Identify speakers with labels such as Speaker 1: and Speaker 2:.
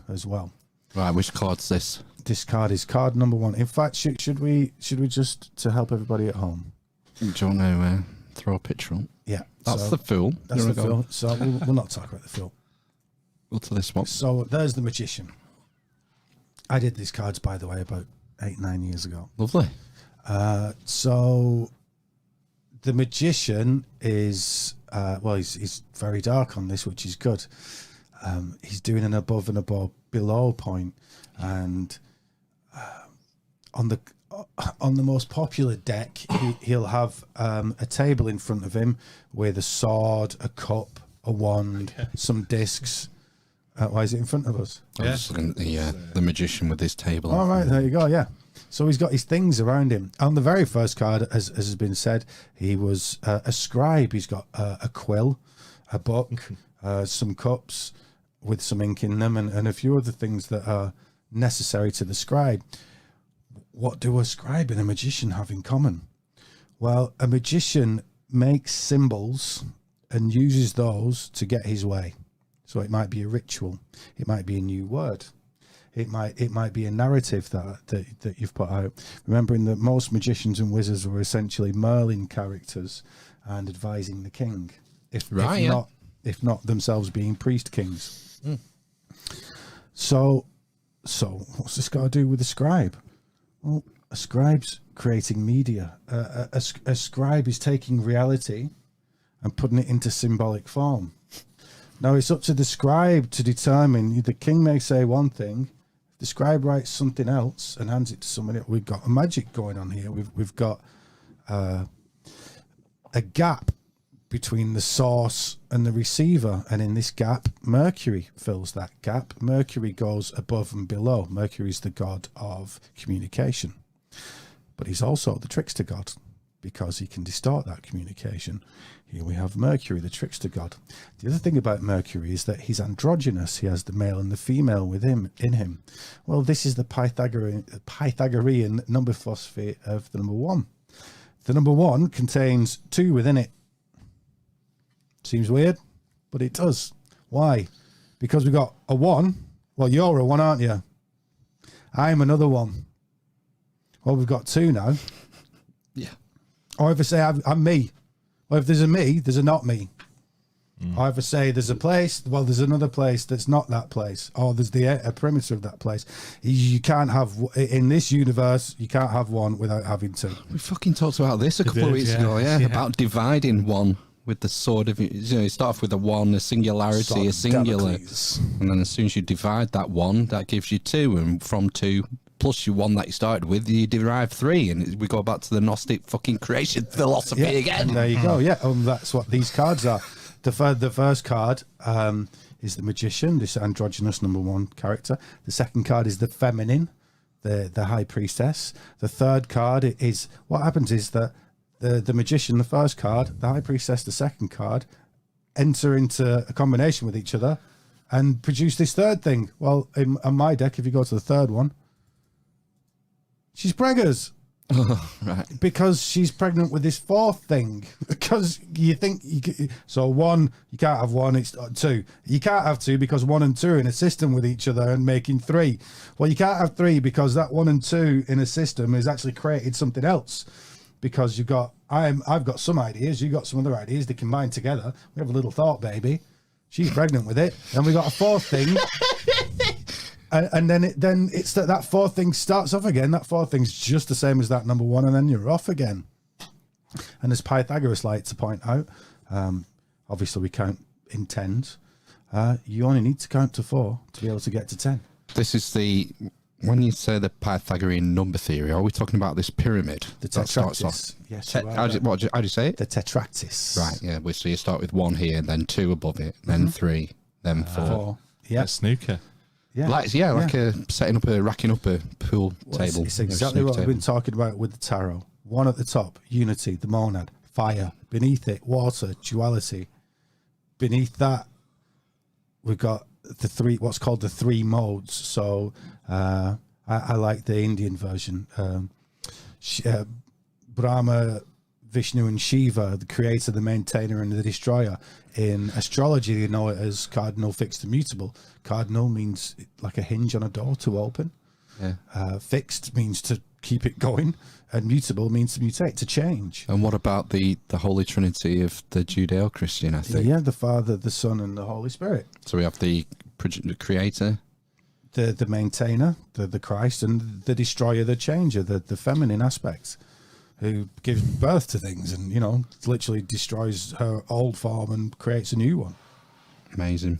Speaker 1: As well.
Speaker 2: Right, which card's this?
Speaker 1: This card is card number 1. In fact, should we just, to help everybody at home?
Speaker 2: Do you want to throw a picture on?
Speaker 1: Yeah.
Speaker 2: That's the Fool.
Speaker 1: That's the Fool. So we'll not talk about the Fool.
Speaker 2: Go to this one.
Speaker 1: So there's the Magician. I did these cards, by the way, about 8-9 years ago.
Speaker 2: Lovely.
Speaker 1: So the Magician is, he's very dark on this, which is good. He's doing an above and below point, and on the most popular deck, he'll have a table in front of him with a sword, a cup, a wand, some discs. Why is it in front of us?
Speaker 2: I was looking at the Magician with his table.
Speaker 1: All right, there you go. Yeah. So he's got his things around him. On the very first card, as has been said, he was a scribe. He's got a quill, a book, some cups with some ink in them, and a few other things that are necessary to the scribe. What do a scribe and a magician have in common? Well, a magician makes symbols and uses those to get his way. So it might be a ritual, it might be a new word, it might be a narrative that you've put out. Remembering that most magicians and wizards were essentially Merlin characters and advising the king, if not themselves being priest kings. So what's this got to do with a scribe? Well, a scribe's creating media. A scribe is taking reality and putting it into symbolic form. Now it's up to the scribe to determine. The king may say one thing, if the scribe writes something else and hands it to somebody. We've got a magic going on here. We've got a gap between the source and the receiver, and in this gap, Mercury fills that gap. Mercury goes above and below. Mercury is the god of communication, but he's also the trickster god because he can distort that communication. Here we have Mercury, the trickster god. The other thing about Mercury is that he's androgynous. He has the male and the female in him. Well, this is the Pythagorean number philosophy of the number 1. The number 1 contains 2 within it. Seems weird, but it does. Why? Because we've got a 1. Well, you're a 1, aren't you? I'm another 1. Well, we've got 2 now.
Speaker 2: Yeah.
Speaker 1: Or if I say I'm me. Well, if there's a me, there's a not me. Or if I say there's a place, well, there's another place that's not that place. Or there's a perimeter of that place. You can't have, in this universe, you can't have 1 without having 2.
Speaker 2: We fucking talked about this a couple of weeks ago, about dividing 1 with the sword of, you start off with a 1, a singularity,
Speaker 1: Sword
Speaker 2: a singular,
Speaker 1: Damocles.
Speaker 2: and then as soon as you divide that 1, that gives you 2, and from 2 plus your 1 that you started with, you derive 3, and we go back to the Gnostic fucking creation philosophy again.
Speaker 1: And there you go. Yeah, that's what these cards are. The first card is the Magician, this androgynous number 1 character. The second card is the Feminine, the High Priestess. The third card is, what happens is that the Magician, the first card, the High Priestess, the second card, enter into a combination with each other and produce this third thing. Well, on my deck, if you go to the third one, she's preggers.
Speaker 2: Right.
Speaker 1: Because she's pregnant with this 4th thing. Because you think so 1, you can't have 1, it's 2. You can't have 2 because 1 and 2 are in a system with each other and making 3. Well, you can't have 3 because that 1 and 2 in a system has actually created something else. Because I've got some ideas, you've got some other ideas, they combine together. We have a little thought baby. She's pregnant with it. Then we got a 4th thing. And then it's that 4th thing starts off again. That 4th thing's just the same as that number 1, and then you're off again. And as Pythagoras liked to point out, obviously we count in tens. You only need to count to 4 to be able to get to 10.
Speaker 2: This is when you say the Pythagorean number theory, are we talking about this pyramid?
Speaker 1: The tetractys. Yes.
Speaker 2: How do you say it?
Speaker 1: The tetractys.
Speaker 2: Right, yeah. So you start with 1 here, then 2 above it, then 3, then 4.
Speaker 1: Yeah.
Speaker 3: Like snooker.
Speaker 1: Yeah.
Speaker 2: Racking up a pool table.
Speaker 1: It's exactly what I've been talking about with the tarot. 1 at the top, unity, the monad, fire. Beneath it, water, duality. Beneath that, we've got the 3, what's called the 3 modes. So I like the Indian version. Brahma, Vishnu and Shiva, the creator, the maintainer, and the destroyer. In astrology, you know it as cardinal, fixed, and mutable. Cardinal means like a hinge on a door to open.
Speaker 2: Yeah.
Speaker 1: Fixed means to keep it going, and mutable means to mutate, to change.
Speaker 2: And what about the Holy Trinity of the Judeo-Christian ethic?
Speaker 1: Yeah, the Father, the Son, and the Holy Spirit.
Speaker 2: So we have the creator,
Speaker 1: the maintainer, the Christ, and the destroyer, the changer, the feminine aspect, who gives birth to things and, you know, literally destroys her old form and creates a new one.
Speaker 2: Amazing.